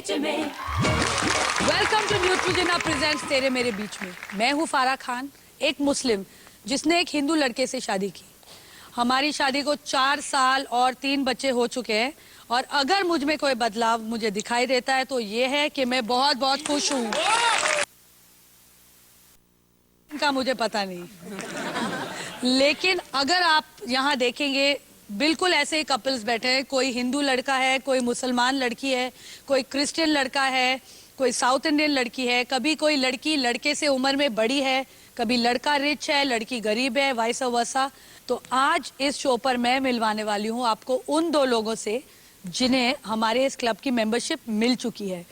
बीच में। Welcome to Neutrogena presents Tere Mere Beech में। मैं हूँ फारा खान, एक मुस्लिम जिसने एक हिंदू लड़के से शादी की। हमारी शादी को 4 साल और 3 बच्चे हो चुके हैं और अगर मुझ में कोई बदलाव मुझे दिखाई देता है तो ये है कि मैं बहुत बहुत खुश हूँ। इनका मुझे पता नहीं, लेकिन अगर आप यहाँ देखेंगे बिल्कुल ऐसे ही कपल्स बैठे हैं। कोई हिंदू लड़का है, कोई मुसलमान लड़की है, कोई क्रिश्चियन लड़का है, कोई साउथ इंडियन लड़की है, कभी कोई लड़की लड़के से उम्र में बड़ी है, कभी लड़का रिच है लड़की गरीब है, वाइस वर्सा। तो आज इस शो पर मैं मिलवाने वाली हूँ आपको उन 2 लोगों से जिन्हें हमारे इस क्लब की मेंबरशिप मिल चुकी है।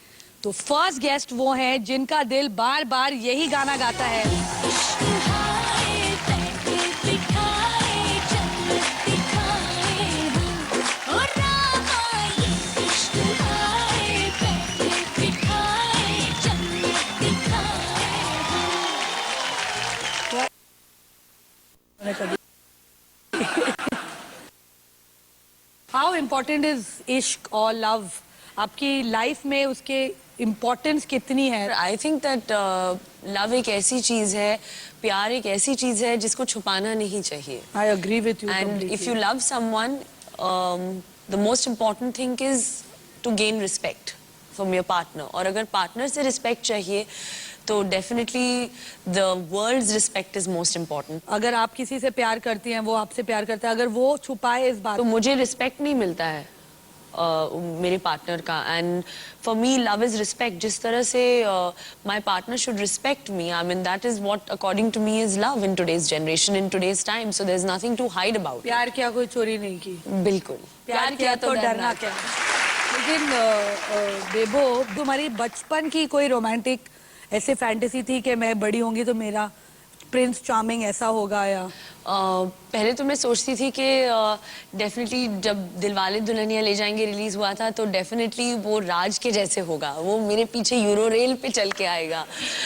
तो फर्स्ट गेस्ट वो हैं जिनका दिल बार बार यही गाना गाता है। How important is इश्क और लव आपकी लाइफ में? उसके इम्पोर्टेंस कितनी है? आई थिंक दैट लव एक ऐसी चीज है, प्यार एक ऐसी चीज है जिसको छुपाना नहीं चाहिए। I agree with you And completely. if you love someone, the most important thing is to gain respect from your partner. और अगर पार्टनर से रिस्पेक्ट चाहिए तो definitely the world's respect is most important. अगर आप किसी से प्यार करती हैं, वो आपसे प्यार करता है, अगर वो छुपाए इस बात तो मुझे रिस्पेक्ट नहीं मिलता है मेरे पार्टनर का। And for me love is respect. जिस तरह से my partner should respect me, I mean that is what according to me is love in today's generation, in today's time. So there is nothing to hide about. प्यार किया कोई चोरी नहीं की। बिल्कुल प्यार किया तो डरना क्या। लेकिन बेबो, तुम्हारी बचपन की कोई रोमांटिक ऐसे फैंटेसी थी कि मैं बड़ी होंगी तो मेरा प्रिंस चार्मिंग ऐसा होगा? या पहले तो मैं सोचती थी कि डेफिनेटली जब दिलवाले दुल्हनिया ले जाएंगे रिलीज हुआ था तो डेफिनेटली वो राज के जैसे होगा, वो मेरे पीछे यूरो रेल पे चल के आएगा।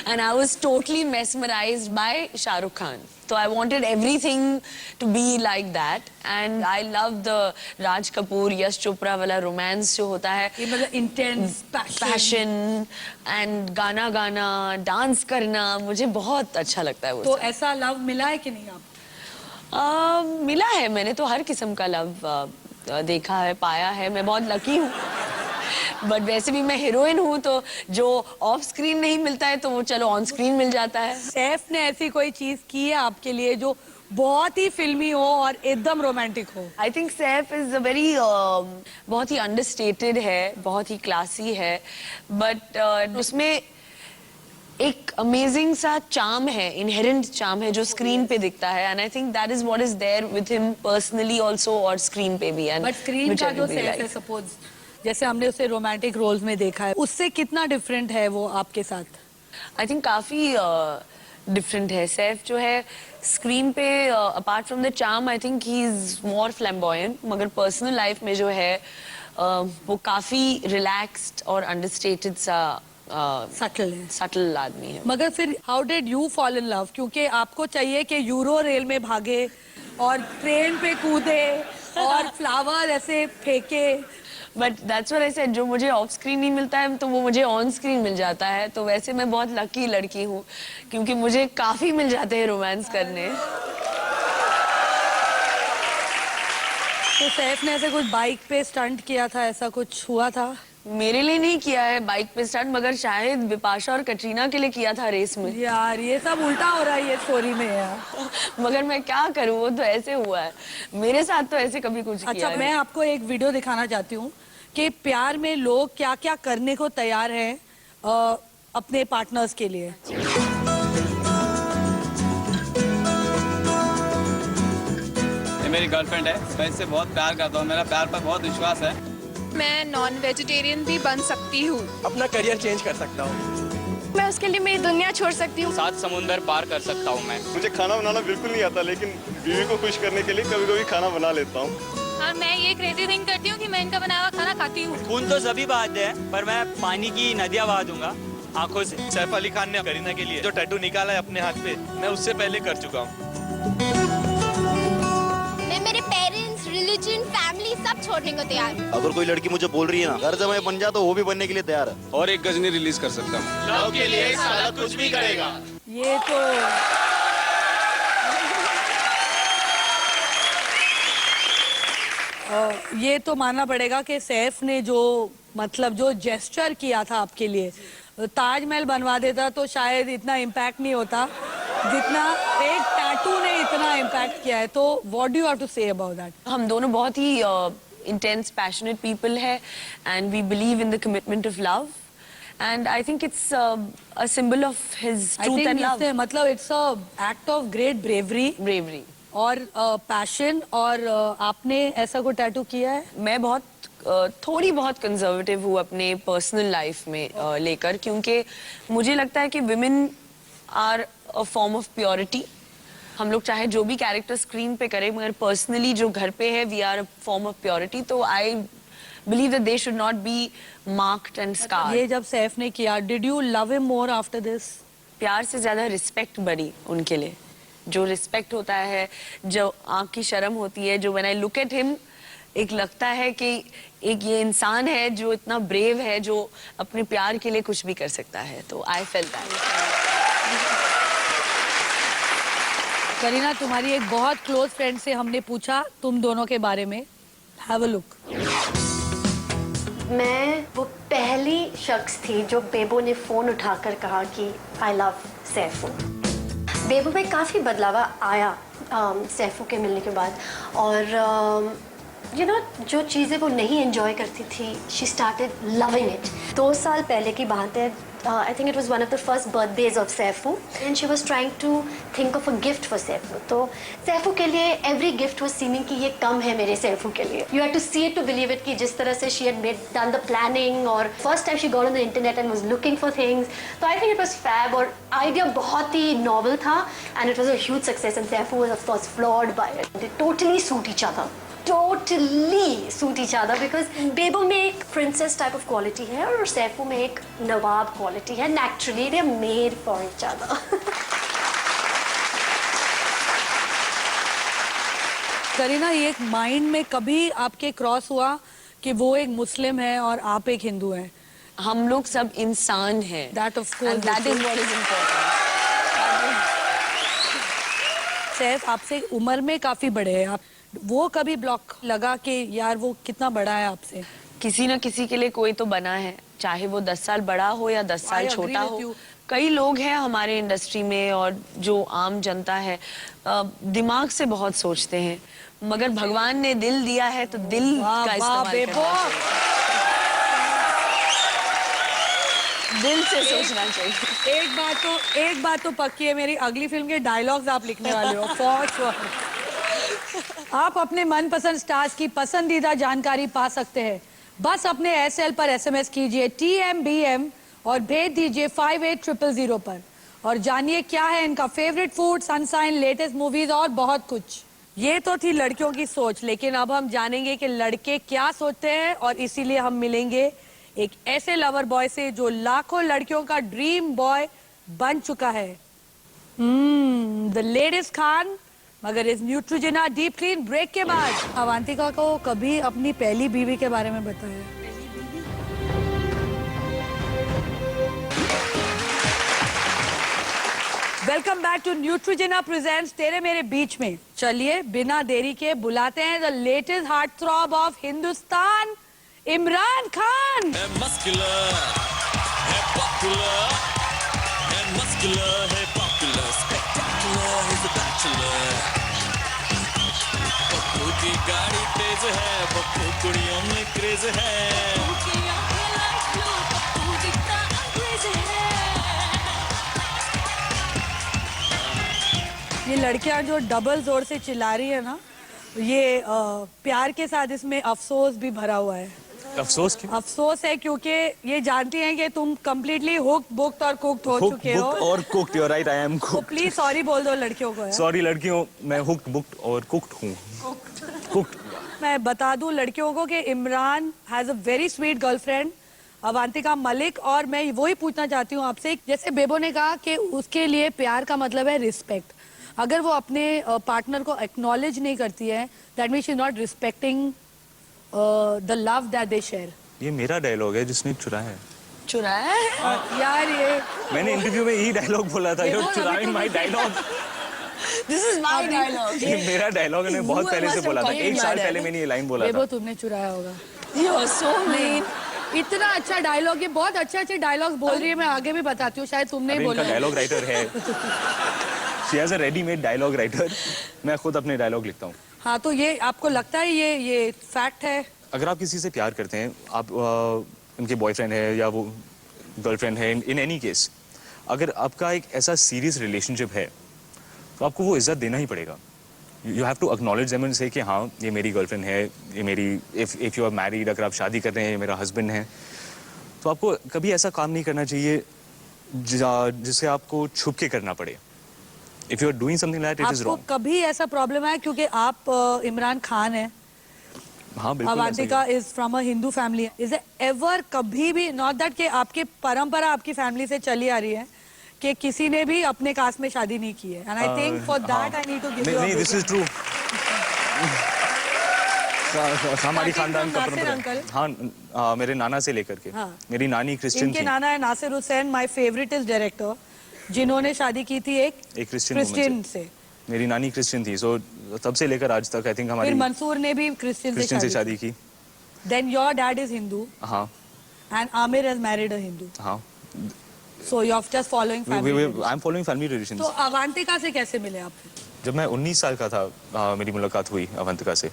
And I was totally mesmerized by Shahrukh Khan. तो I wanted everything to be like that. And I love the Raj Kapoor Yash Chopra वाला रोमांस जो होता है, ये मतलब इंटेंस पैशन एंड गाना गाना, डांस करना, मुझे बहुत अच्छा लगता है वो। तो ऐसा लव मिला है कि नहीं आपको? मिला है, मैंने तो हर किस्म का लव देखा है, पाया है। मैं बहुत लकी हूँ। बट वैसे भी मैं हीरोइन हूँ तो जो ऑफ स्क्रीन नहीं मिलता है तो वो चलो ऑन स्क्रीन मिल जाता है। सैफ ने ऐसी कोई चीज की है आपके लिए जो बहुत ही फिल्मी हो और एकदम रोमांटिक हो? I think Saif is a very बहुत ही अंडरस्टेटेड है, बहुत ही क्लासी है, बट उसमें एक अमेजिंग सा चार्म है, इनहेरेंट चार्म है जो स्क्रीन पे दिखता है। And I think that is what is there with him personally also और स्क्रीन पे भी। एंड बट स्क्रीन का जो सैफ है, सपोज जैसे हमने उसे रोमांटिक रोल्स में देखा है, उससे कितना डिफरेंट है वो आपके साथ? आई थिंक काफी डिफरेंट है। सैफ जो है स्क्रीन पे apart from the charm I think he is more flamboyant, मगर पर्सनल लाइफ में जो है वो काफी रिलैक्स्ड और अंडरस्टेटेड सा सटल आदमी है। मगर फिर how did you fall in love? क्योंकि आपको चाहिए कि यूरो रेल में भागे और ट्रेन पे कूदे और फ्लावर ऐसे फेंके। But that's what I said, जो मुझे ऑफ स्क्रीन नहीं मिलता है तो वो मुझे ऑन स्क्रीन मिल जाता है। तो वैसे मैं बहुत लकी लड़की हूँ क्योंकि मुझे काफी मिल जाते हैं रोमांस करने। तो सैफ ने ऐसे कुछ बाइक पे स्टंट किया था, ऐसा कुछ हुआ था? मेरे लिए नहीं किया है बाइक पे स्टंट, मगर शायद बिपाशा और कटरीना के लिए किया था रेस में। यार ये सब उल्टा हो रहा है ये स्टोरी में यार। मगर मैं क्या करूँ, वो तो ऐसे हुआ है मेरे साथ, तो ऐसे कभी कुछ अच्छा, मैं आपको एक वीडियो दिखाना चाहती हूँ कि प्यार में लोग क्या क्या करने को तैयार हैं अपने पार्टनर्स के लिए। ये मेरी गर्लफ्रेंड है, मैं इससे बहुत प्यार करता हूँ, मेरा प्यार पर बहुत विश्वास है। मैं नॉन वेजिटेरियन भी बन सकती हूँ, अपना करियर चेंज कर सकता हूँ, मैं उसके लिए मेरी दुनिया छोड़ सकती हूँ, 7 समुंदर पार कर सकता हूँ मैं। मुझे खाना बनाना बिल्कुल नहीं आता, लेकिन बीवी को खुश करने के लिए कभी कभी खाना बना लेता हूँ। और मैं ये क्रेजी थिंग करती हूँ कि मैं इनका बनाया हुआ खाना खाती हूँ। खून तो सभी बहाते हैं, पर मैं पानी की नदियाँ बहा दूंगा आंखों से। सैफ अली खान ने करीना के लिए जो टैटू निकाला है अपने हाथ पे, मैं उससे पहले कर चुका हूँ। मैं मेरे पेरेंट्स, फॉर्च्यून, फैमिली सब छोड़ने को तैयार हूँ। अगर कोई लड़की मुझे बोल रही है ना घर जमाई बन जा, तो वो भी बनने के लिए तैयार है। और एक गजनी रिलीज कर सकता हूँ। लव के लिए साला कुछ भी करेगा। ये तो ये तो मानना पड़ेगा कि सैफ ने जो मतलब जो जेस्चर किया था आपके लिए, ताजमहल बनवा देता तो शायद इतना इम्पैक्ट नहीं होता जितना एक टैटू ने इतना इम्पैक्ट किया है। तो what do you have to say about that? हम दोनों बहुत ही इंटेंस पैशनेट पीपल है and we believe in the commitment of love and I think it's a symbol of his truth and love. मतलब it's a act of great bravery और passion. और आपने ऐसा कोई टैटू किया है? मैं बहुत थोड़ी बहुत कंजर्वेटिव हूँ अपने पर्सनल लाइफ में लेकर, क्योंकि मुझे लगता है कि women are a form of purity. हम लोग चाहे जो भी कैरेक्टर स्क्रीन पे करें, मगर पर्सनली जो घर पे है we are a form of purity. तो I believe that they should not be marked and scarred. ये जब सैफ ने किया, did you love him more after this? प्यार से ज्यादा रिस्पेक्ट बढ़ी उनके लिए। जो रिस्पेक्ट होता है, जो आँख की शर्म होती है, जो when I look at him एक लगता है कि एक ये इंसान है जो इतना ब्रेव है, जो अपने प्यार के लिए कुछ भी कर सकता है। तो आई फेल्ट दैट। करीना, तुम्हारी एक बहुत क्लोज फ्रेंड से हमने पूछा तुम दोनों के बारे में। Have a look. मैं वो पहली शख्स थी जो बेबो ने फोन उठाकर कहा कि आई लव सैफू। बेबो में काफ़ी बदलाव आया सैफू के मिलने के बाद, और यू नो जो चीज़ें वो नहीं एंजॉय करती थी, शी स्टार्टेड लविंग इट। 2 साल पहले की बात है, I think it was one of the first birthdays of Saifu and she was trying to think of a gift for Saifu. तो सैफू के लिए एवरी गिफ्ट वाज सीमिंग कि ये कम है मेरे सैफू के लिए। You had to see it to believe it कि जिस तरह से she had done the planning, और first time she got on the internet and was looking for things. तो I think it was fab और आइडिया बहुत ही novel था and it was a huge success and Saifu was of course floored by it. They totally suit each other, totally suit each other because बेबो में एक princess type of quality है और सैफू में एक नवाब quality है। Naturally they are made for each other. Kareena, ये एक mind में कभी आपके क्रॉस हुआ कि वो एक मुस्लिम है और आप एक हिंदू हैं? हम लोग सब इंसान हैं। That of course. And that is what is important. Saif आपसे उम्र में काफी बड़े हैं आप, वो कभी ब्लॉक लगा कि यार वो कितना बड़ा है आपसे? किसी ना किसी के लिए कोई तो बना है, चाहे वो 10 साल बड़ा हो या 10 साल छोटा हो। कई लोग हैं हमारे इंडस्ट्री में और जो आम जनता है दिमाग से बहुत सोचते हैं, मगर भगवान ने दिल दिया है तो दिल का इस्तेमाल करना चाहिए। दिल से सोचना चाहिए। एक बात तो पक्की है, मेरी अगली फिल्म के डायलॉग्स आप लिखने वाले हो फॉर श्योर। आप अपने मनपसंद स्टार्स की पसंदीदा जानकारी पा सकते हैं। बस अपने SL पर SMS कीजिए TMBM और भेज दीजिए 58000 पर और जानिए क्या है इनका favourite food, sunshine, latest movies और बहुत कुछ। ये तो थी लड़कियों की सोच, लेकिन अब हम जानेंगे कि लड़के क्या सोचते हैं और इसीलिए हम मिलेंगे एक ऐसे लवर बॉय से जो लाखों लड़कियों का ड्रीम बॉय बन चुका है। द लेडीज खान, मगर इस न्यूट्रोजेना डीप क्लीन ब्रेक के बाद अवंतिका को कभी अपनी पहली बीवी के बारे में बताया? Welcome back to Neutrogena presents Tere Mere Beech में। चलिए बिना देरी के बुलाते हैं the latest heart throb of Hindustan, Imran Khan. Pappu की गाड़ी तेज है, पप्पू कुड़ियों में क्रेज है। ये लड़कियां जो डबल जोर से चिल्ला रही है ना, ये प्यार के साथ इसमें अफसोस भी भरा हुआ है। अफसोस क्यों? अफसोस है क्योंकि ये जानती हैं कि तुम कंप्लीटली हुक्ड, बुक्ड और कुक्ड हो चुके हो। और cooked, you right, I am तो कुक्ड। प्लीज सॉरी बोल दो लड़कियों को। सॉरी लड़कियों, मैं हुक्ड, बुक्ड और कुक्ड हूँ। कुक्ड। मैं बता दूं लड़कियों को कि Imran has a very sweet girlfriend Avantika Malik, और मैं वही पूछना चाहती हूँ आपसे, जैसे बेबो ने कहा कि उसके लिए प्यार का मतलब है रिस्पेक्ट, अगर वो अपने पार्टनर को एक्नॉलेज नहीं करती है, that means she is not respecting the love that they share. ये मेरा डायलॉग है जिसने चुराया है। चुराया है? यार ये मैंने इंटरव्यू में यही डायलॉग बोला था, you're चुराइंग my dialogue. This is my dialogue. ये मेरा डायलॉग है, बहुत पहले से बोला था, 1 साल पहले मैंने ये लाइन बोला था। बेबो तुमने चुराया होगा। You are so mean. इतना अच्छा डायलॉग, ये बहुत अच्छे डायलॉग बोल रही है, मैं आगे भी बताती हूँ, शायद तुमने ही बोला। डायलॉग राइटर है। She has a ready-made dialogue writer. मैं खुद अपने डायलॉग लिखता हूँ। हाँ, तो ये आपको लगता है ये फैक्ट है? अगर आप किसी से प्यार करते हैं, आप उनके बॉयफ्रेंड है या वो गर्लफ्रेंड है, इन एनी केस, अगर आपका एक ऐसा सीरियस रिलेशनशिप है तो आपको वो इज्जत देना ही पड़ेगा। You have to acknowledge them and say कि हाँ ये मेरी गर्लफ्रेंड है, ये मेरी, इफ यू आर मैरिड, अगर आप शादी कर रहे हैं, ये मेरा हस्बैंड है, तो आपको कभी ऐसा काम नहीं करना चाहिए जिसे आपको छुप के करना पड़े। If you are doing something like that, it is wrong. आपको कभी ऐसा प्रॉब्लम है, क्योंकि आप इमरान खान है, हाँ बिल्कुल, Avantika is from a Hindu family, is ever कभी भी, नॉट दैट कि आपकी परंपरा आपकी फैमिली से चली आ रही है कि किसी ने भी अपने कास्ट में शादी नहीं की है, and I think for that I need to give you नहीं, दिस इज ट्रू। हमारी खानदान का परंपरा, हाँ, मेरे नाना से लेकर के, मेरी नानी क्रिश्चियन थी। इनके नाना है Nasir Hussain, my favourite is director, जिन्होंने शादी की थी एक क्रिश्चियन से। मेरी नानी क्रिश्चियन थी, सो तब से लेकर आज तक आई थिंक हमारी। फिर मंसूर ने भी क्रिश्चियन से शादी की। Then your dad is Hindu, हाँ, and Aamir has married a Hindu, हाँ। So you are just following family. I am following family traditions. तो अवंतिका से कैसे मिले आप? जब मैं 19 साल का था, मेरी मुलाकात हुई अवंतिका से।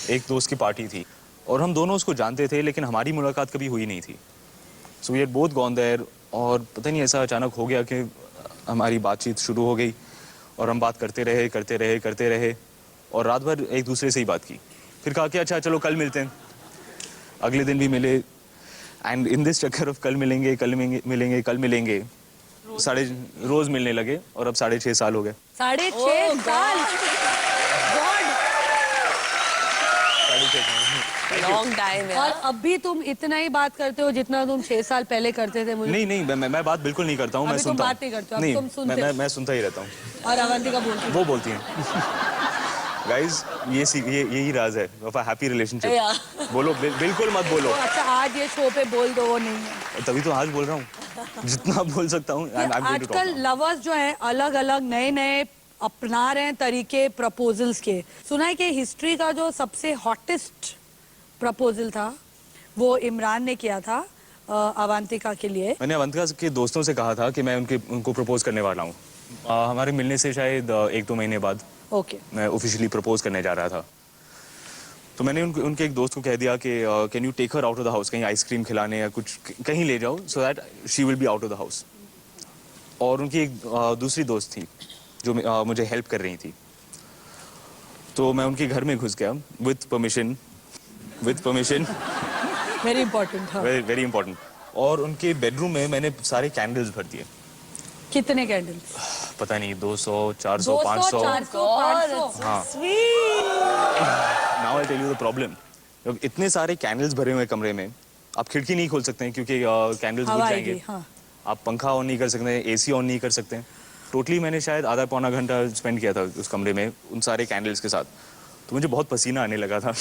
एक दोस्त की पार्टी थी और हम दोनों उसको जानते थे, लेकिन हमारी मुलाकात कभी हुई नहीं थी। So we had both gone there, और पता नहीं ऐसा अचानक हो गया कि हमारी बातचीत शुरू हो गई और हम बात करते रहे और रात भर एक दूसरे से ही बात की। फिर कहा कि अच्छा चलो कल मिलते हैं। अगले दिन भी मिले, एंड इन दिस चक्कर ऑफ कल मिलेंगे रोज मिलने लगे, और अब 6.5 साल हो गए। 6.5 साल, लॉन्ग टाइम है। और अभी तुम इतना ही बात करते हो जितना तुम 6 साल पहले करते थे? मुझे नहीं, मैं बात बिल्कुल नहीं करता हूँ, मैं सुनता हूँ। बात नहीं करते हो, तुम सुनते हो? मैं सुनता ही रहता हूँ। और अवंतिका बोलती है? वो बोलती हैं। गाइस, यही राज है ऑफ अ हैप्पी रिलेशनशिप। बोलो, बिल्कुल मत बोलो। अच्छा, आज ये शो पे बोल दो, वो नहीं है। तभी तो आज बोल रहा हूँ, जितना बोल सकता हूँ। आजकल लवर्स जो हैं अलग अलग नए अपना रहे हैं तरीके प्रपोजल्स के। सुना है कि हिस्ट्री का जो सबसे हॉटेस्ट प्रपोजल था वो इमरान ने किया था अवंतिका के लिए। मैंने अवंतिका के दोस्तों से कहा था कि मैं उनको प्रपोज करने वाला हूँ। हमारे मिलने से शायद 1-2 महीने बाद मैं ऑफिशियली प्रपोज करने जा रहा था। तो मैंने उनके एक दोस्त को कह दिया कि can you take her out of the house, कहीं आइसक्रीम खिलाने या कुछ कहीं ले जाओ, so that she will be out of the house. और उनकी एक दूसरी दोस्त थी जो मुझे हेल्प कर रही थी। तो मैं उनके घर में घुस गया विद परमिशन। वेरी इंपॉर्टेंट था, वेरी इंपॉर्टेंट। और उनके बेडरूम में मैंने सारे कैंडल्स भर दिए। कितने कैंडल्स? पता नहीं, 200, 400, 500। हाँ। Now I tell you the problem. जब इतने सारे कैंडल्स भरे हुए कमरे में, आप खिड़की नहीं खोल सकते हैं क्योंकि कैंडल्स बुझ जाएंगे। हाँ। आप पंखा ऑन नहीं कर सकते, एसी ऑन नहीं कर सकते। टोटली मैंने शायद आधा पौना घंटा स्पेंड किया था उस कमरे में उन सारे कैंडल्स के साथ। तो मुझे बहुत पसीना आने लगा था।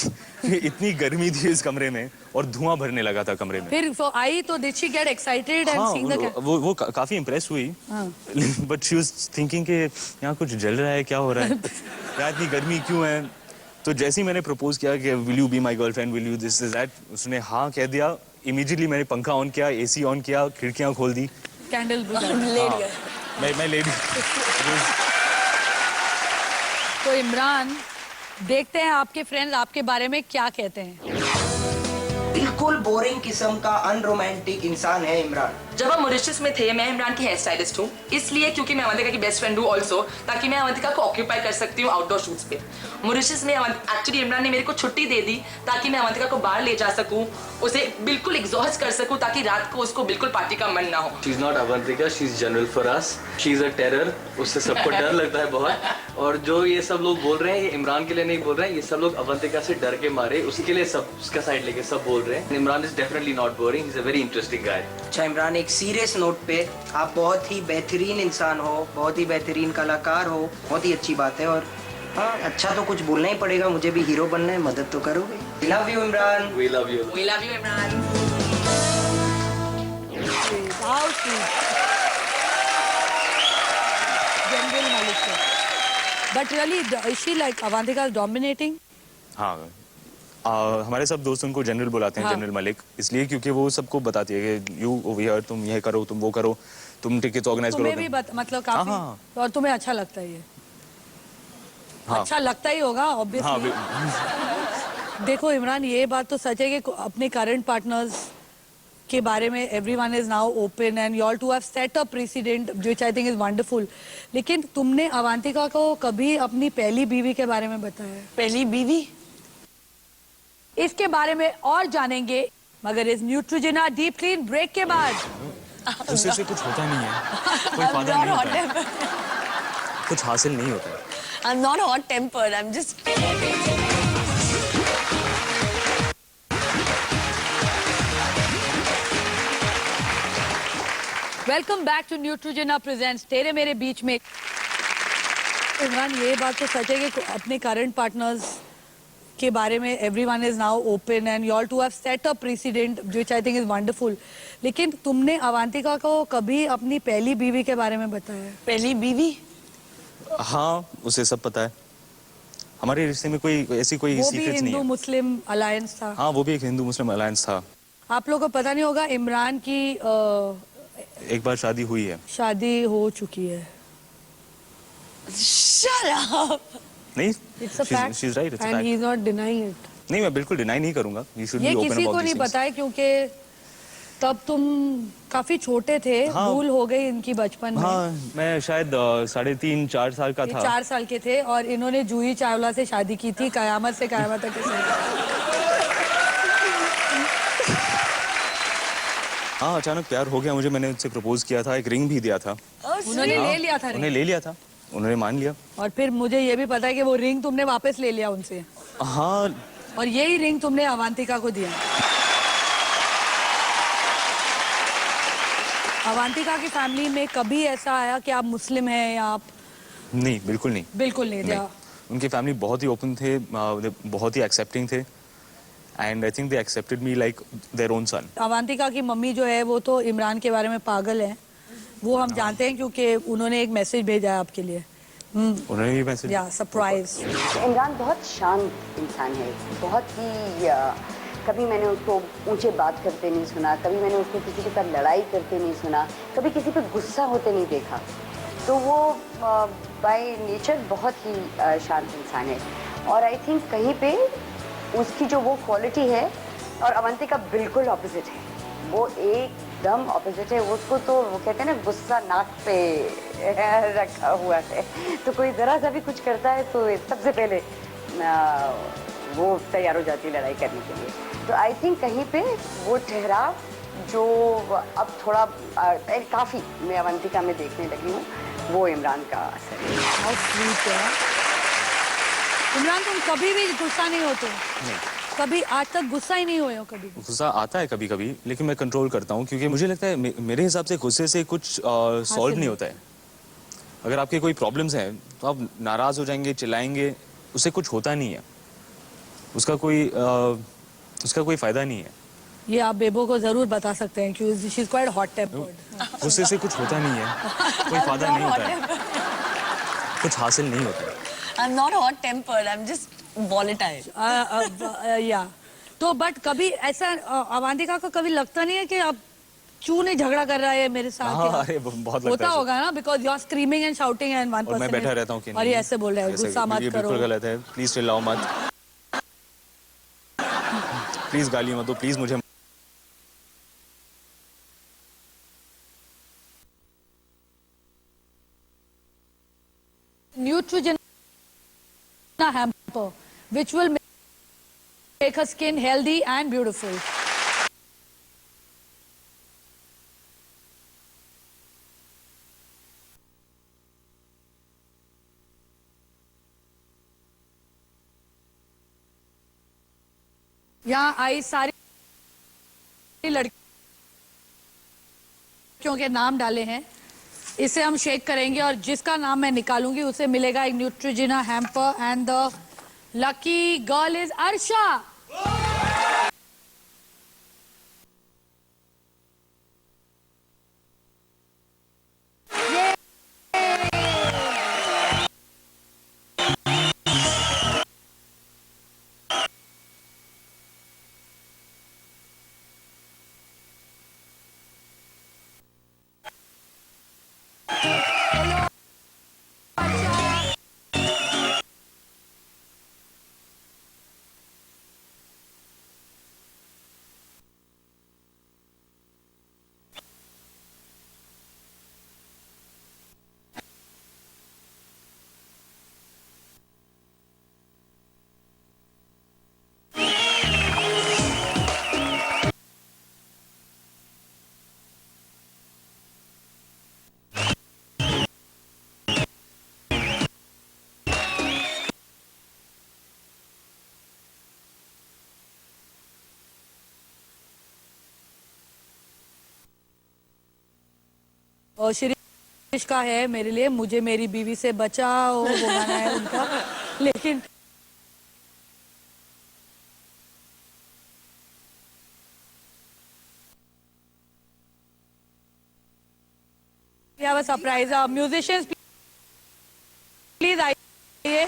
इतनी गर्मी थी इस कमरे में और धुआं भरने लगा था कमरे में। फिर आई तो did she get excited and seeing the वो काफी इम्प्रेस हुई, बट शी वाज थिंकिंग कि यहाँ कुछ जल रहा है, क्या हो रहा है, यहाँ इतनी गर्मी क्यों है। तो जैसे ही मैंने प्रपोज किया कि will you be my girlfriend, will you this is that, उसने हाँ कह दिया। इमीडिएटली मैंने पंखा ऑन किया, एसी ऑन किया, खिड़कियाँ खोल दी, कैंडल लेट गए। मैं लेट। तो इमरान, देखते हैं आपके फ्रेंड्स आपके बारे में क्या कहते हैं। बिल्कुल बोरिंग किस्म का अनरोमांटिक इंसान है इमरान। जब हम मॉरिशस में थे, मैं इमरान की हेयर स्टाइलिस्ट हूँ, इसलिए क्योंकि मैं अवंतिका की बेस्ट फ्रेंड हूँ ऑल्सो, ताकि मैं अवंतिका को ऑक्यूपाई कर सकती हूँ आउटडोर शूट्स पे। मॉरिशस में एक्चुअली इमरान ने मेरे को छुट्टी दे दी ताकि मैं अवंतिका को बाहर ले जा सकूँ, उसे बिल्कुल एग्जॉस्ट कर सकूँ, ताकि रात को उसको बिल्कुल पार्टी का मन ना हो। She is not Avantika, she is general for us, she is a terror. उससे सबको डर लगता है बहुत। और जो ये सब लोग बोल रहे हैं, ये इमरान के लिए नहीं बोल रहे हैं, ये सब लोग अवंतिका से डर के मारे उसके लिए सब उसका साइड लेके सब बोल रहे हैं। रहे हैं. Imran is definitely not boring. He is a very interesting गाय. अच्छा इमरान, एक सीरियस नोट पे, आप बहुत ही बेहतरीन इंसान हो, बहुत ही बेहतरीन कलाकार हो, बहुत ही अच्छी बात है. और हाँ, अच्छा तो कुछ बोलना ही पड़ेगा, मुझे भी हीरो बनना है, मदद तो करोगे. We love you Imran. We love you. We love you Imran. General Malik. But really, is she like Avantika is dominating? हाँ, हमारे सब दोस्त उनको जनरल बुलाते हैं. हाँ. जनरल मलिक इसलिए क्योंकि वो सबको बताती है कि यू ओवर हियर, तुम ये करो, तुम वो करो, तुम टिकट ऑर्गेनाइज करो. तुम्हें भी मतलब काफी. हाँ. और तुम्हें अच्छा लगता है ये? हाँ. अच्छा लगता ही होगा ऑब्वियसली. हाँ. देखो इमरान, ये बात तो सच है कि अपने करंट पार्टनर्स के बारे में everyone is now open and you all to have set a president which I think is wonderful. लेकिन तुमने अवांतिका को कभी अपनी पहली बीवी के बारे में बताया? पहली बीवी? इसके बारे में और जानेंगे मगर इस न्यूट्रोजेना डीप क्लीन ब्रेक के बाद. उससे से कुछ होता नहीं है, कोई फायदा नहीं होता है, कुछ हासिल नहीं होता है. I'm not hot tempered. I'm just. Welcome back to Neutrogena presents Tere Mere Beech में. इमरान, ये बात तो सच है कि अपने करंट पार्टनर्स के बारे में everyone is now open and you all to have set a president which I think is wonderful. लेकिन तुमने अवांतिका को कभी अपनी पहली बीवी के बारे में बताया? पहली बीवी? हाँ, उसे सब पता है. हमारे रिश्ते में कोई ऐसी कोई सीक्रेट्स नहीं है. वो भी हिंदू मुस्लिम अलायंस था. हाँ, वो भी एक हिंदू मुस्लिम अलायंस था. आप लोगों को पता नहीं होगा, इमरान की एक बार शादी हुई है. शादी हो चुकी है. Shut up. नहीं, It's a fact. she's right. It's a and fact. he's not denying it. नहीं, मैं बिल्कुल डिनाई नहीं करूंगा. You should ये be open किसी about को these नहीं things. पता है क्योंकि तब तुम काफी छोटे थे. हाँ. भूल हो गई इनकी बचपन में. हाँ, मैं शायद 3.5-4 साल का ये था. 4 साल के थे और इन्होंने जूही चावला से शादी की थी. कयामत से कयामत तक के साथ. हाँ, अचानक प्यार हो गया मुझे. मैंने उससे प्रपोज किया था, एक रिंग भी दिया था. उन्होंने ले लिया था उन्हें रिंग. ले लिया था, उन्होंने मान लिया. और फिर मुझे ये भी पता है कि वो रिंग तुमने वापस ले लिया उनसे. हाँ. और यही रिंग तुमने अवांतिका को दिया. अवांतिका की फैमिली में कभी ऐसा आया कि आप मुस्लिम हैं या आप? नहीं, बिल्कुल नहीं. बिल्कुल नहीं था. उनकी फैमिली बहुत ही ओपन थे, बहुत ही एक्सेप्टिंग थे. And I think they accepted me like their own son. Avantika की मम्मी जो है वो तो इमरान के बारे में पागल है. वो हम जानते हैं क्योंकि उन्होंने एक मैसेज भेजा है आपके लिए. उन्होंने भी मैसेज. या सरप्राइज. इमरान बहुत शांत इंसान है, बहुत ही कभी मैंने उसको ऊंचे बात करते नहीं सुना, कभी मैंने उसको किसी के साथ लड़ाई करते नहीं सुना, कभी किसी पे गुस्सा होते नहीं देखा. तो वो बाय नेचर बहुत ही शांत इंसान है. और आई थिंक कहीं पे उसकी जो वो क्वालिटी है और अवंतिका बिल्कुल ऑपोजिट है. वो एकदम ऑपोजिट है. उसको तो वो कहते हैं ना, गुस्सा नाक पे रखा हुआ है. तो कोई ज़रा सा भी कुछ करता है तो सबसे पहले वो तैयार हो जाती है लड़ाई करने के लिए. तो आई थिंक कहीं पे वो ठहराव जो अब थोड़ा काफ़ी मैं अवंतिका में देखने लगी हूँ, वो इमरान का असर है. इमरान, तुम कभी भी गुस्सा नहीं होते? नहीं. कभी आज तक गुस्सा ही नहीं हुए हो कभी? गुस्सा आता है कभी कभी, लेकिन मैं कंट्रोल करता हूँ क्योंकि मुझे लगता है मेरे हिसाब से गुस्से से कुछ सॉल्व नहीं होता है. अगर आपके कोई प्रॉब्लम्स हैं तो आप नाराज हो जाएंगे, चिल्लाएंगे, उससे कुछ होता नहीं है. उसका कोई फायदा नहीं है. ये आप बेबो को जरूर बता सकते हैं क्योंकि she is quite hot tempered. गुस्से से कुछ होता नहीं है, कोई फायदा नहीं होता है, कुछ हासिल नहीं होता है. I'm not hot tempered. I'm just volatile. या तो बट कभी ऐसा अवांतिका को कभी लगता नहीं है कि अब क्यों नहीं झगड़ा कर रहा है मेरे साथ? हाँ, अरे बहुत लगता होता होगा ना, because you are screaming and shouting and one person. मैं बैठा रहता हूँ कि और ये ऐसे बोल रहा है, गुस्सा मत ये करो. बिल्कुल गलत है. प्लीज चिल्लाओ मत, प्लीज गाली मत दो, प्लीज मुझे. Neutrogena hamper, which will make her skin healthy and beautiful. यहाँ आई सारी लड़कियों के नाम डाले हैं, इसे हम शेक करेंगे और जिसका नाम मैं निकालूंगी उसे मिलेगा एक Neutrogena hamper and the lucky girl is Arsha. और शिरीष का है मेरे लिए मुझे मेरी बीवी से बचाओ, वो गाना है उनका, लेकिन सरप्राइज म्यूजिशियंस प्लीज आइए।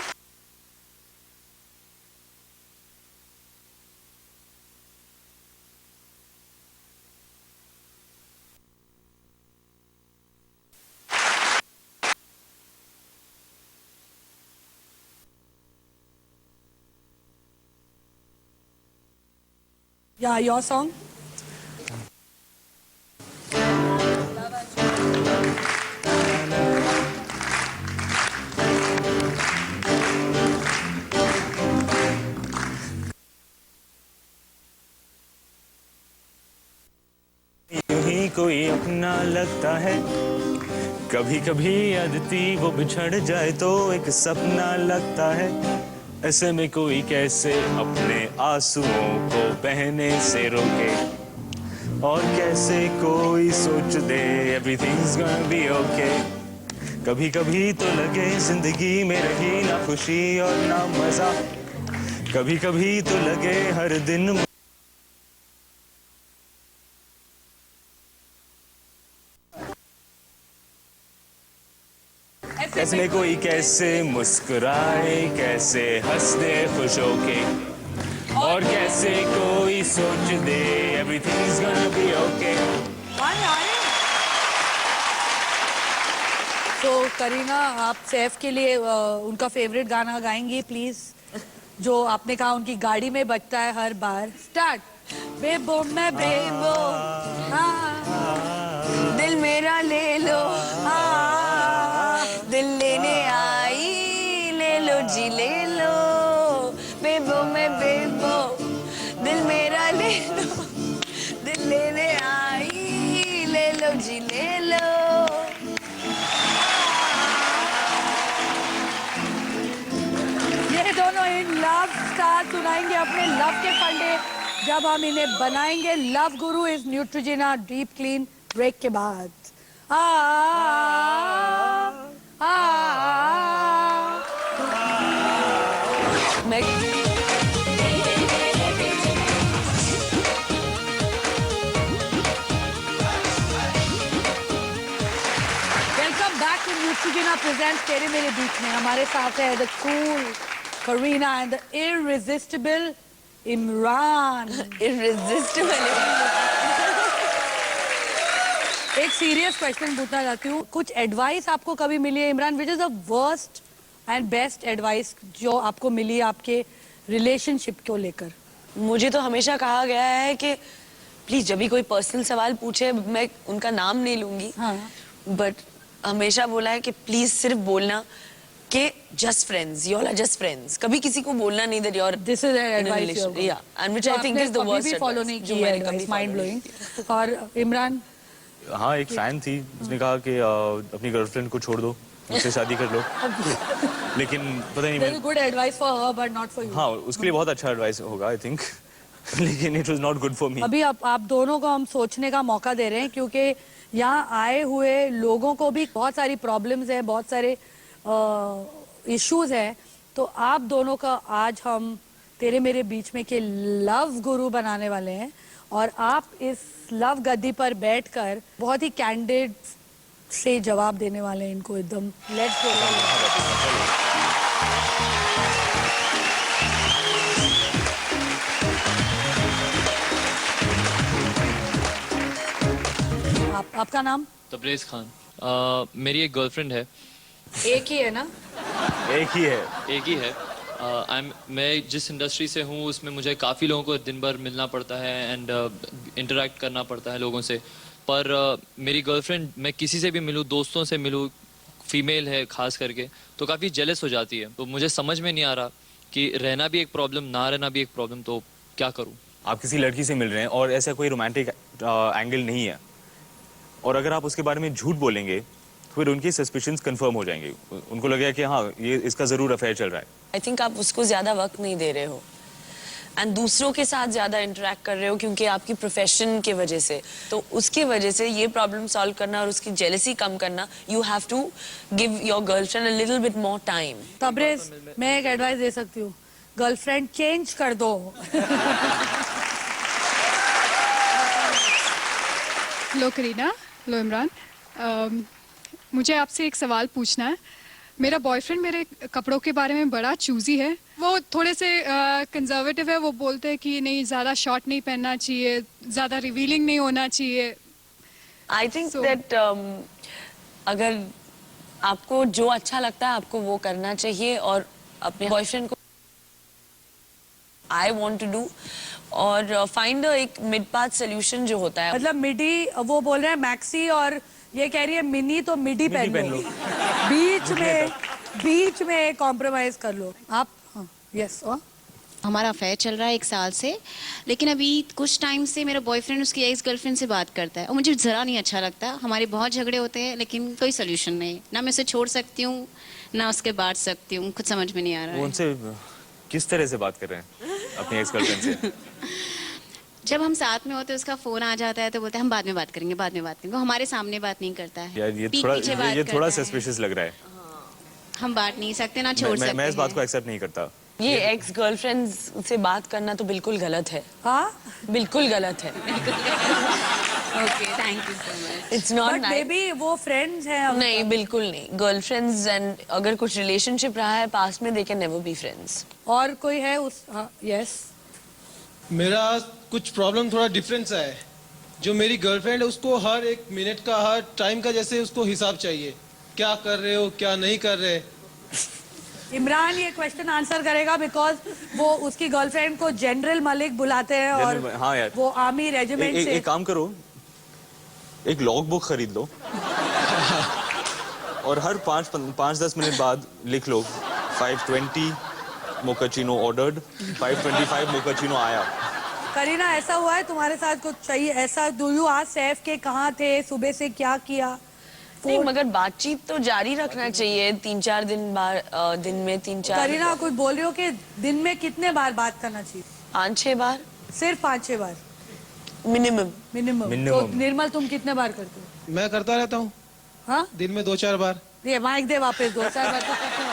Yeah, your song. यूं ही कोई अपना लगता है, कभी कभी अदिति वो बिछड़ जाए तो एक सपना लगता है। ऐसे में कोई कैसे अपने आंसुओं को बहने से रोके, और कैसे कोई सोच दे everything's gonna be okay। कभी कभी तो लगे जिंदगी में रही ना खुशी और ना मजा, कभी कभी तो लगे हर दिन ऐसे में कोई कैसे मुस्कुराए, कैसे हंस दे खुश होके, और कैसे कोई सोच दे everything's gonna be okay। तो करीना, आप सैफ के लिए उनका फेवरेट गाना गाएंगी प्लीज, जो आपने कहा उनकी गाड़ी में बजता है हर बार। स्टार्ट। बेबो मैं बेबो, दिल मेरा ले लो, दिल लेने आई, ले लो जी ले लो, बेबो मैं बेबो, दिल मेरा ले लो, दिल लेने आई, ले लो जी ले लो। ये दोनों इन लव स्टार सुनाएंगे अपने लव के फंडे जब हम इन्हें बनाएंगे love guru is Neutrogena deep clean break के बाद। मैं welcome back to Neutrogena presents Tere Mere Beech Mein. हमारे साथ है the cool Kareena and the irresistible Imran. Irresistible. एक सीरियस क्वेश्चन पूछना चाहती हूँ, कुछ एडवाइस आपको कभी मिली है Imran, which is the worst and best advice जो आपको मिली आपके रिलेशनशिप को लेकर? मुझे तो हमेशा कहा गया है कि प्लीज जब भी कोई पर्सनल सवाल पूछे मैं उनका नाम नहीं लूंगी, बट हमेशा बोला है कि प्लीज सिर्फ बोलना कि just friends, you all are just friends. कभी किसी को बोलना नहीं that you are this is advice, या and which I think is the worst. Follow नहीं किया एडवाइस, माइंड ब्लोइंग। और इमरान? हाँ, एक फैन थी उसने कहा कि अपनी गर्लफ्रेंड को छोड़ दो, उससे शादी कर लो। लेकिन पता नहीं, good advice for her but not for you. हाँ, उसके लिए बहुत अच्छा एडवाइस होगा आई थिंक, लेकिन it was not good for me. अभी आप दोनों को हम सोचने का मौका दे रहे हैं, क्योंकि यहाँ आए हुए लोगों को भी बहुत सारी प्रॉब्लम्स है, बहुत सारे इश्यूज है। तो आप दोनों का आज हम तेरे मेरे बीच में के लव गुरु बनाने वाले हैं, और आप इस लव गद्दी पर बैठकर बहुत ही कैंडिड से जवाब देने वाले हैं इनको एकदम। Let's go. आपका नाम? तबरेज़ खान। मेरी एक गर्लफ्रेंड है। एक ही है ना? एक ही है। एक ही है। मैं जिस इंडस्ट्री से हूँ उसमें मुझे काफ़ी लोगों को दिन भर मिलना पड़ता है एंड इंटरेक्ट करना पड़ता है लोगों से। पर मेरी गर्लफ्रेंड, मैं किसी से भी मिलूँ, दोस्तों से मिलूँ, फीमेल है खास करके, तो काफ़ी जेलस हो जाती है। तो मुझे समझ में नहीं आ रहा कि रहना भी एक प्रॉब्लम, ना रहना भी एक प्रॉब्लम, तो क्या करूँ? आप किसी लड़की से मिल रहे हैं और ऐसा कोई रोमांटिक एंगल नहीं है, और अगर आप उसके बारे में झूठ बोलेंगे तो फिर उनकी सस्पिशंस कंफर्म हो जाएंगे। उनको लगेगा कि हाँ, ये इसका ज़रूर अफेयर चल रहा है। आई थिंक आप उसको ज़्यादा वक्त नहीं दे रहे हो एंड दूसरों के साथ ज़्यादा इंटरेक्ट कर रहे हो, क्योंकि आपकी प्रोफेशन के वजह से, तो उसके वजह से ये प्रॉब्लम सॉल्व करना और उसकी जेलसी कम करना, you have to give your girlfriend a little bit more time. Tabrez, मैं एक एडवाइस दे सकती हूँ, गर्लफ्रेंड चेंज कर दो। लो करीना, लो इमरान, मुझे आपसे एक सवाल पूछना है। मेरा बॉयफ्रेंड मेरे कपड़ों के बारे में बड़ा चूजी है। वो थोड़े से कंजर्वेटिव है। वो बोलते हैं कि नहीं, ज़्यादा शॉर्ट नहीं पहनना चाहिए, ज़्यादा रिवीलिंग नहीं होना चाहिए। आई थिंक दैट अगर आपको जो अच्छा लगता है आपको वो करना चाहिए, और अपने बॉयफ्रेंड को आई वॉन्ट टू डू, और फाइंड एक मिड पाथ सोल्यूशन जो होता है। मतलब मिडी, वो बोल रहे हैं मैक्सी, और ये कह रही है मिनी, तो मिडी पहन लो। बीच में कॉम्प्रोमाइज कर लो आप। हाँ, यस। हमारा अफेयर चल रहा है 1 साल से, लेकिन अभी कुछ टाइम से मेरा बॉयफ्रेंड उसकी एक्स गर्लफ्रेंड से बात करता है और मुझे ज़रा नहीं अच्छा लगता। हमारे बहुत झगड़े होते हैं, लेकिन कोई सोल्यूशन नहीं। ना मैं उसे छोड़ सकती हूँ, ना उसके बांट सकती हूँ, कुछ समझ में नहीं आ रहा है। उनसे किस तरह से बात कर रहे हैं अपनी एक्स गर्लफ्रेंड से? जब हम साथ में होते हैं उसका फोन आ जाता है तो बोलते हैं हम बाद में बात करेंगे, बाद में बात करेंगे। वो हमारे सामने बात नहीं करता है, यार ये थोड़ा सस्पिशियस लग रहा है। हम बांट नहीं सकते, ना छोड़ सकते। मैं इस बात को एक्सेप्ट नहीं करता। ये एक्स गर्लफ्रेंड से बात करना तो बिल्कुल गलत है। हाँ, बिल्कुल गलत है। Okay, thank you so much. It's not but baby वो फ्रेंड्स हैं। नहीं, बिल्कुल नहीं। गर्लफ्रेंड्स एंड अगर कुछ रिलेशनशिप रहा है पास्ट में, they can never be friends. और कोई है उस? यस। मेरा कुछ प्रॉब्लम थोड़ा डिफरेंस है। जो मेरी गर्लफ्रेंड है उसको हर एक मिनट का, हर टाइम का जैसे उसको हिसाब चाहिए। क्या कर रहे हो, क्या नहीं कर रहे। इमरान ये क्वेश्चन आंसर करेगा, बिकॉज वो उसकी गर्लफ्रेंड को जनरल मलिक बुलाते हैं, और हाँ यार, वो आर्मी रेजिमेंट से। एक काम करो, एक लॉग बुक खरीद लो और हर 5-10 मिनट बाद लिख लो 520 मोकाचिनो ऑर्डर्ड, 525 मोकाचिनो आया। करीना, ऐसा हुआ है तुम्हारे साथ कुछ चाहिए ऐसा? डू यू आस्क सैफ के कहाँ थे, सुबह से क्या किया? नहीं, मगर बातचीत तो जारी रखना चाहिए। 3-4 दिन में 3-4। करीना, कुछ बोल रही हो कि दिन में कितने बार बात करना चाहिए? 5-6 बार। सिर्फ 5-6 बार मिनिमम। तो निर्मल, तुम कितने बार करते हो? मैं करता रहता हूँ। हाँ, दिन में 2-4 बार। ये माइक दे वापस। 2-4 बार तो करते हो।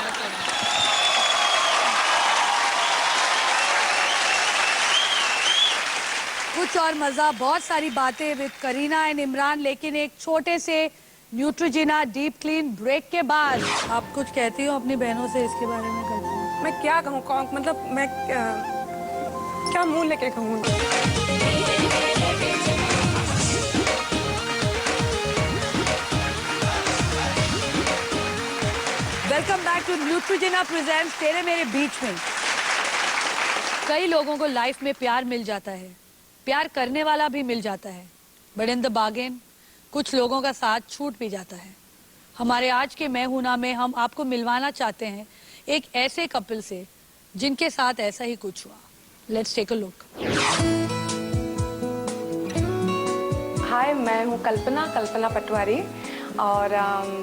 कुछ और मजा, बहुत सारी बातें विद करीना एंड इमरान, लेकिन एक छोटे से न्यूट्रोजिना डीप क्लीन ब्रेक के बाद आप कुछ कहती हो अपनी बहनों से इसके बारे में? करती हो? मैं क्या कहूँ, मतलब मैं क्या मुंह लेके कहूँ? Welcome back to Neutrogena presents Tere Mere Beech में। कई लोगों को लाइफ में प्यार मिल जाता है, प्यार करने वाला भी मिल जाता है, बट इन द बार्गेन कुछ लोगों का साथ छूट भी जाता है। हमारे आज के मैं हूं ना में हम आपको मिलवाना चाहते हैं एक ऐसे कपल से जिनके साथ ऐसा ही कुछ हुआ। Let's take a look. Hi, मैं हूँ कल्पना पटवारी, और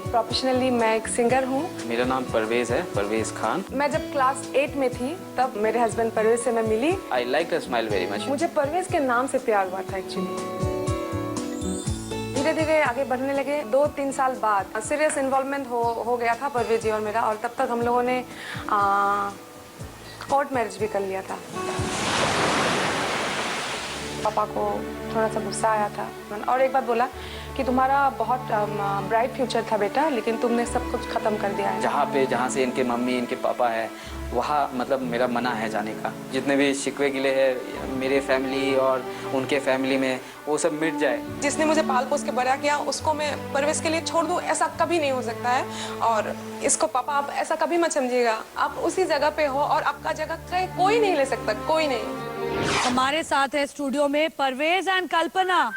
प्रोफेशनली मैं एक सिंगर हूँ। मेरा नाम परवेज है, परवेज खान। मैं जब क्लास 8 में थी तब मेरे हस्बैंड परवेज से मैं मिली। I like her smile very much. मुझे परवेज के नाम से प्यार हुआ था एक्चुअली। धीरे धीरे आगे बढ़ने लगे। 2-3 साल बाद सीरियस इन्वॉल्वमेंट हो गया था परवेज जी और मेरा, और तब तक हम लोगों ने कोर्ट मैरिज भी कर लिया था। पापा को थोड़ा सा गुस्सा आया था और एक बात बोला कि तुम्हारा बहुत ब्राइट फ्यूचर था बेटा, लेकिन तुमने सब कुछ खत्म कर दिया है। जहाँ से इनके मम्मी इनके पापा है वहाँ मतलब मेरा मना है जाने का। जितने भी शिकवे गिले हैं मेरे फैमिली और उनके फैमिली में, वो सब मिट जाए। जिसने मुझे पाल पोस के बड़ा किया उसको मैं परवेज के लिए छोड़ दूँ, ऐसा कभी नहीं हो सकता है। और इसको पापा आप ऐसा कभी मत समझिएगा, आप उसी जगह पे हो और आपका जगह कोई नहीं ले सकता, कोई नहीं। हमारे साथ है स्टूडियो में परवेज एंड कल्पना।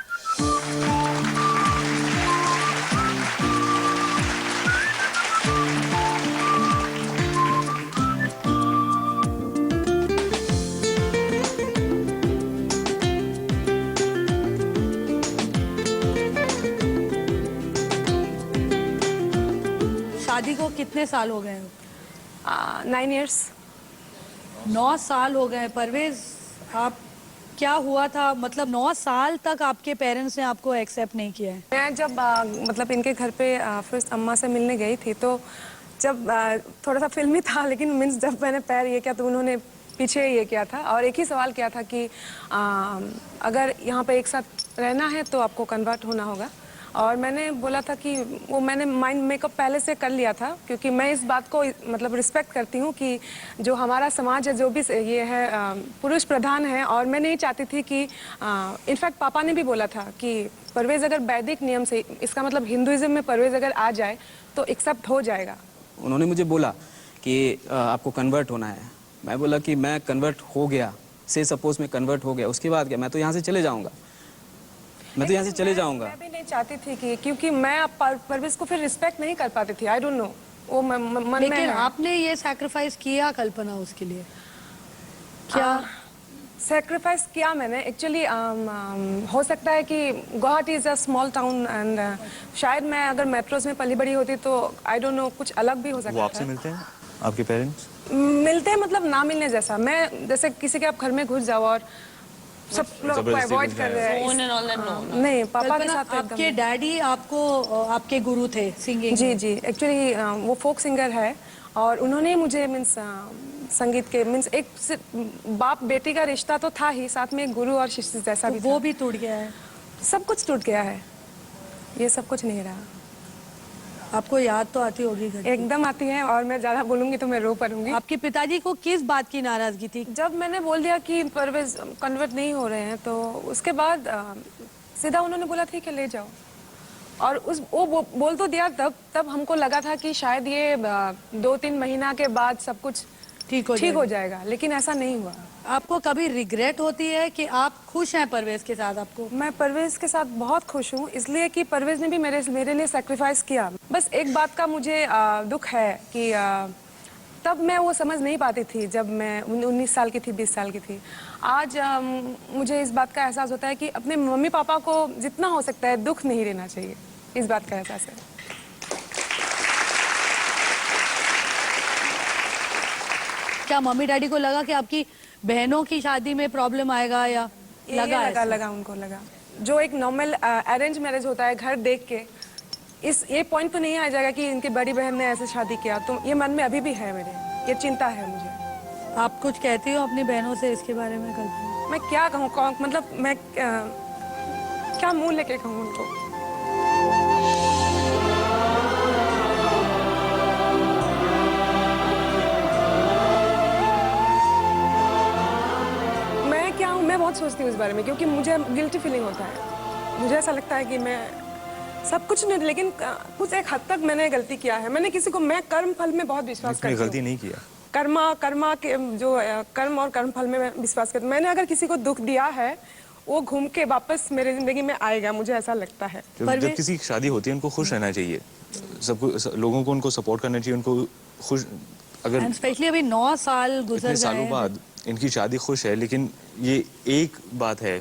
शादी को कितने साल हो गए हैं? 9 years। 9 साल हो गए। परवेज, आप क्या हुआ था, मतलब 9 साल तक आपके पेरेंट्स ने आपको एक्सेप्ट नहीं किया है? मैं जब मतलब इनके घर पे फर्स्ट अम्मा से मिलने गई थी तो जब थोड़ा सा फिल्मी था, लेकिन मीन्स जब मैंने पैर ये किया तो उन्होंने पीछे ये किया था और एक ही सवाल किया था कि अगर यहाँ पे एक साथ रहना है तो आपको कन्वर्ट होना होगा। और मैंने बोला था कि वो मैंने माइंड मेकअप पहले से कर लिया था, क्योंकि मैं इस बात को मतलब रिस्पेक्ट करती हूँ कि जो हमारा समाज है जो भी ये है पुरुष प्रधान है, और मैं नहीं चाहती थी कि इनफैक्ट पापा ने भी बोला था कि परवेज अगर वैदिक नियम से, इसका मतलब हिंदुइज्म में परवेज अगर आ जाए तो एक्सेप्ट हो जाएगा। उन्होंने मुझे बोला कि आपको कन्वर्ट होना है। मैं बोला कि मैं कन्वर्ट हो गया, से सपोज मैं कन्वर्ट हो गया, उसके बाद क्या, मैं तो यहाँ से चले जाऊँगा, मैं तो यहाँ से चले जाऊँगा। मैं भी नहीं चाहती थी कि, क्योंकि मैं परवेज को फिर रिस्पेक्ट नहीं कर पाती थी। आई डोंट नो, वो मन लेकिन में आपने ये सैक्रिफाइस किया कल्पना उसके लिए? क्या सैक्रिफाइस किया मैंने एक्चुअली? हो सकता है कि Guwahati is a small town and शायद मैं अगर मेट्रोज में पली बड़ी होती तो आई डोंट नो कुछ अलग भी हो सकता है। वो आपसे मिलते हैं, आपके पेरेंट्स? मिलते हैं मतलब ना मिलने जैसा। मैं जैसे किसी के आप घर में घुस जाओ और सब लोग अवॉइड कर रहे हैं। नहीं, पापा के साथ आपके डैडी आपको आपके गुरु थे सिंगिंग? जी जी, एक्चुअली वो फोक सिंगर है और उन्होंने मुझे मीन्स संगीत के मीन्स एक बाप बेटी का रिश्ता तो था ही, साथ में एक गुरु और शिष्य जैसा भी। वो भी टूट गया है? सब कुछ टूट गया है, ये सब कुछ नहीं रहा। आपको याद तो आती होगी? एकदम आती है, और मैं ज्यादा बोलूंगी तो मैं रो पड़ूंगी। आपके पिताजी को किस बात की नाराजगी थी? जब मैंने बोल दिया कि परवेज कन्वर्ट नहीं हो रहे हैं तो उसके बाद सीधा उन्होंने बोला था कि ले जाओ, और वो बोल तो दिया। तब हमको लगा था कि शायद ये 2-3 महीना के बाद सब कुछ ठीक हो जाएगा, लेकिन ऐसा नहीं हुआ। आपको कभी रिग्रेट होती है कि आप खुश हैं परवेज के साथ? आपको? मैं परवेज के साथ बहुत खुश हूँ, इसलिए कि परवेज ने भी मेरे लिए सैक्रिफाइस किया। बस एक बात का मुझे दुख है कि तब मैं वो समझ नहीं पाती थी जब मैं 19 साल की थी, 20 साल की थी। आज मुझे इस बात का एहसास होता है कि अपने मम्मी पापा को जितना हो सकता है दुख नहीं देना चाहिए, इस बात का एहसास है। क्या मम्मी डैडी को लगा कि आपकी बहनों की शादी में प्रॉब्लम आएगा, या लगा उनको लगा जो एक नॉर्मल अरेंज मैरिज होता है घर देख के, ये पॉइंट तो नहीं आ जाएगा कि इनकी बड़ी बहन ने ऐसे शादी किया, तो ये मन में अभी भी है मेरे, ये चिंता है मुझे। आप कुछ कहती हो अपनी बहनों से इसके बारे में? कल्पना, मैं क्या कहूँ, मतलब मैं क्या मुंह लेके कहूँ उनको? मैं बहुत सोचती हूँ इस बारे में, क्योंकि मुझे गिल्टी फीलिंग होता है। मुझे ऐसा लगता है कि मैं सब कुछ नहीं, लेकिन कुछ एक हद तक मैंने गलती किया है। मैंने किसी को, मैं कर्म फल में बहुत विश्वास करती हूँ। गलती नहीं किया। कर्मा के जो कर्म और कर्म फल में मैं विश्वास करती हूँ। मैंने अगर किसी को दुख दिया है वो घूम के वापस मेरे जिंदगी में आएगा, मुझे ऐसा लगता है। जब किसी की शादी होती है उनको खुश रहना चाहिए, सबको, लोगों को उनको सपोर्ट करना चाहिए, उनको खुश। अगर स्पेशली अभी 9 साल गुजर गए सालों बाद इनकी शादी खुश है, लेकिन ये एक बात है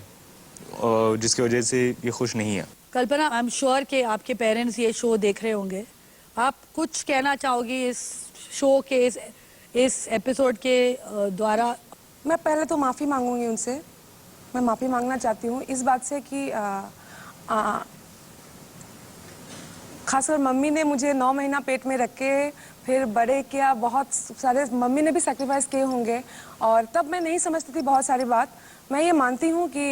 जिसकी वजह से ये खुश नहीं है। कल्पना, आई एम श्योर कि आपके पेरेंट्स ये शो देख रहे होंगे, आप कुछ कहना चाहोगी इस शो के इस एपिसोड के द्वारा? मैं पहले तो माफ़ी मांगूंगी उनसे, मैं माफ़ी मांगना चाहती हूँ इस बात से कि खासकर मम्मी ने मुझे 9 महीना पेट में रख के फिर बड़े किया, बहुत सारे मम्मी ने भी सेक्रीफाइस किए होंगे और तब मैं नहीं समझती थी बहुत सारी बात। मैं ये मानती हूँ कि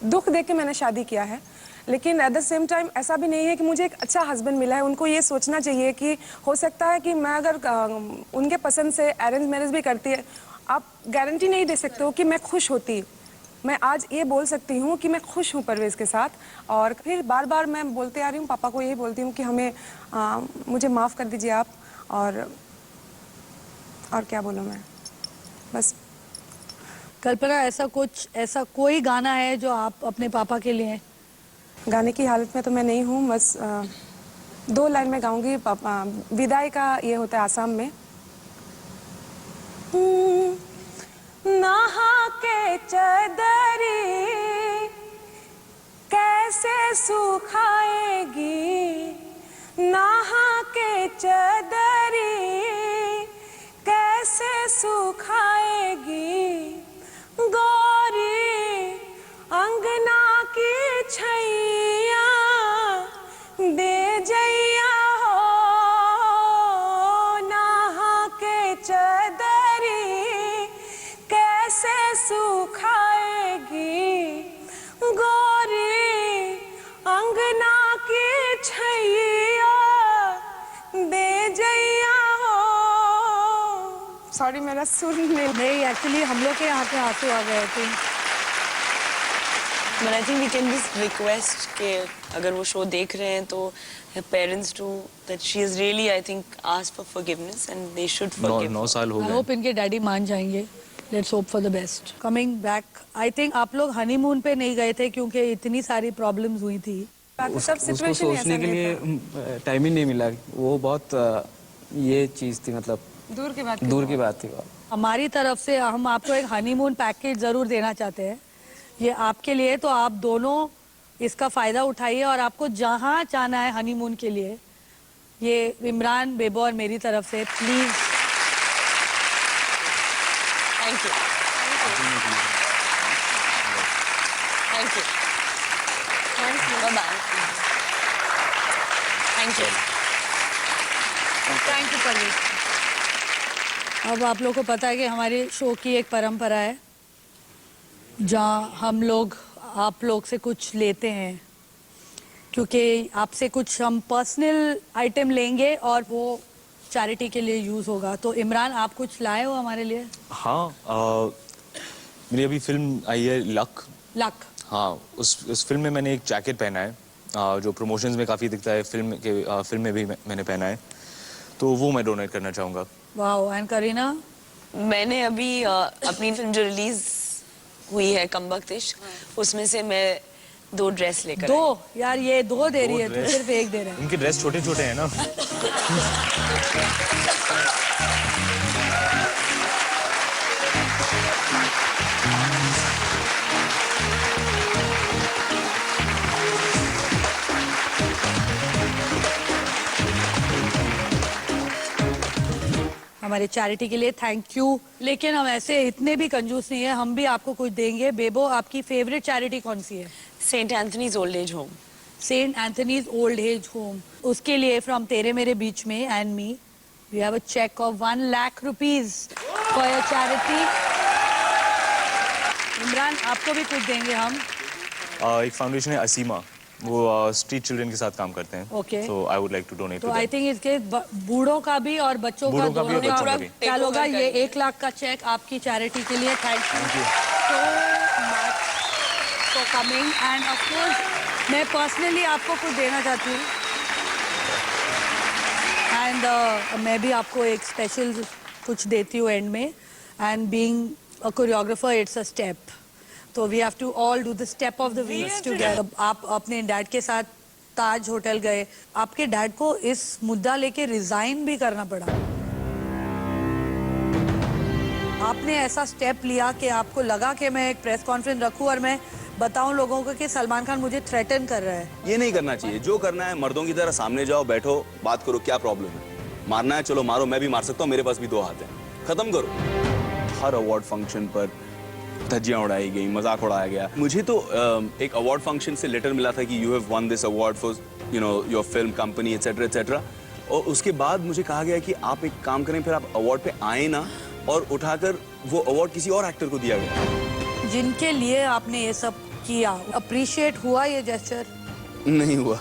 दुख देख के मैंने शादी किया है, लेकिन एट द सेम टाइम ऐसा भी नहीं है कि मुझे एक अच्छा हस्बैंड मिला है। उनको ये सोचना चाहिए कि हो सकता है कि मैं अगर उनके पसंद से अरेंज मैरिज भी करती है, आप गारंटी नहीं दे सकते हो कि मैं खुश होती। मैं आज ये बोल सकती हूँ कि मैं खुश हूँ परवेज़ के साथ, और फिर बार बार मैं बोलते आ रही हूँ, पापा को यही बोलती हूँ कि हमें मुझे माफ़ कर दीजिए आप, और क्या बोलूँ मैं, बस। कल्पना, ऐसा कोई गाना है जो आप अपने पापा के लिए? गाने की हालत में तो मैं नहीं हूँ, बस 2 लाइन में गाऊंगी। पापा विदाई का ये होता है आसाम में। नहा के चदरी कैसे सुखाएगी, नहा के चदरी कैसे सुखाएगी, गोरी अंगना की छैया दे जैया हो, नहा के चदरी कैसे सुखाएगी, गोरी अंगना की छैया दे जैया हो। सॉरी, मेरा सुर नहीं, एक्चुअली हम लोग के यहाँ पे आंसू आ गए थे। But I think we can just request कि अगर वो शो देख रहे हैं तो her parents do that she has really, I think, asked for forgiveness and they should forgive. 9 साल हो I गए। hope इनके डैडी मान जाएंगे। Let's hope for the best. Coming back, I think आप लोग हनीमून पे नहीं गए थे क्योंकि इतनी सारी प्रॉब्लम्स हुई थी। उसको सोचने के लिए टाइम ही नहीं मिला। वो बहुत ये चीज़ थी, मतलब दूर की बात थी। हमारी तरफ से हम आपको एक हनीमून पैकेज जरूर देना चाहते हैं, ये आपके लिए। तो आप दोनों इसका फायदा उठाइए और आपको जहाँ जाना है हनीमून के लिए, ये इमरान, बेबो और मेरी तरफ से please. Thank you, thank you, bye bye, thank you, thank you Parveen. अब आप लोगों को पता है कि हमारे शो की एक परंपरा है जहाँ हम लोग आप लोग से कुछ लेते हैं, क्योंकि आपसे कुछ हम पर्सनल आइटम लेंगे और वो चैरिटी के लिए यूज़ होगा। तो इमरान, आप कुछ लाए हो हमारे लिए? हाँ, मेरी अभी फिल्म आई है लक। हाँ, उस फिल्म में मैंने एक जैकेट पहना है जो प्रमोशंस में काफ़ी दिखता है, फिल्म में भी मैंने पहना है, तो वो मैं डोनेट करना चाहूँगा। वाओ। एंड करीना? मैंने अभी अपनी फिल्म जो रिलीज हुई है कमबख्तिश, उसमें से मैं 2 ड्रेस लेकर 2? यार ये 2 दे रही है, तू सिर्फ 1 दे रहा है। उनके ड्रेस छोटे छोटे हैं ना। हमारे चैरिटी के लिए थैंक यू। लेकिन हम ऐसे इतने भी कंजूस नहीं है, हम भी आपको कुछ देंगे। बेबो, आपकी फेवरेट चैरिटी कौन सी है? Saint Anthony's old age home. Saint Anthony's old age home, उसके लिए from Tere Mere Beech Mein and me we have a cheque of 1 lakh rupees for your charity. Imran, आपको भी कुछ देंगे हम। एक फाउंडेशन है असीमा, वो स्ट्रीट चिल्ड्रन के साथ काम करते हैं। Okay. So I would like to donate तो to आई them. थिंक इसके बूढ़ों का भी और बच्चों का दोनों का क्या होगा, ये 1 लाख का चेक आपकी चैरिटी के लिए। Thank you so much for coming. End of course मैं पर्सनली आपको कुछ देना चाहती हूँ, एंड मैं भी आपको एक स्पेशल कुछ देती हूँ एंड में। And being a choreographer, it's a step, तो we have to all do the step of the weeks together. आप अपने डैड के साथ ताज होटल गए, आपके डैड को इस मुद्दा लेके रिजाइन भी करना पड़ा। आपने ऐसा स्टेप लिया कि आपको लगा कि मैं एक प्रेस कॉन्फ्रेंस रखूं और मैं बताऊं लोगों को कि सलमान खान मुझे थ्रेटन कर रहा है। ये नहीं करना चाहिए। जो करना है मर्दों की तरह सामने जाओ, बैठो, बात करो, क्या प्रॉब्लम है? मारना है चलो मारो, मैं भी मार सकता हूँ, मेरे पास भी 2 हाथ हैं, खत्म करो। हर अवार्ड फंक्शन पर धज्जियां उड़ाई गई, मजाक उड़ाया गया। मुझे तो एक अवार्ड फंक्शन से लेटर मिला था कि you have one this award for your film company etcetera etcetera, और उसके बाद मुझे कहा गया कि आप एक काम करें, फिर आप अवार्ड पे आए ना, और उठाकर वो अवार्ड किसी और एक्टर को दिया गया। जिनके लिए आपने ये सब किया, अप्रिशिएट हुआ ये जेस्चर? नहीं हुआ।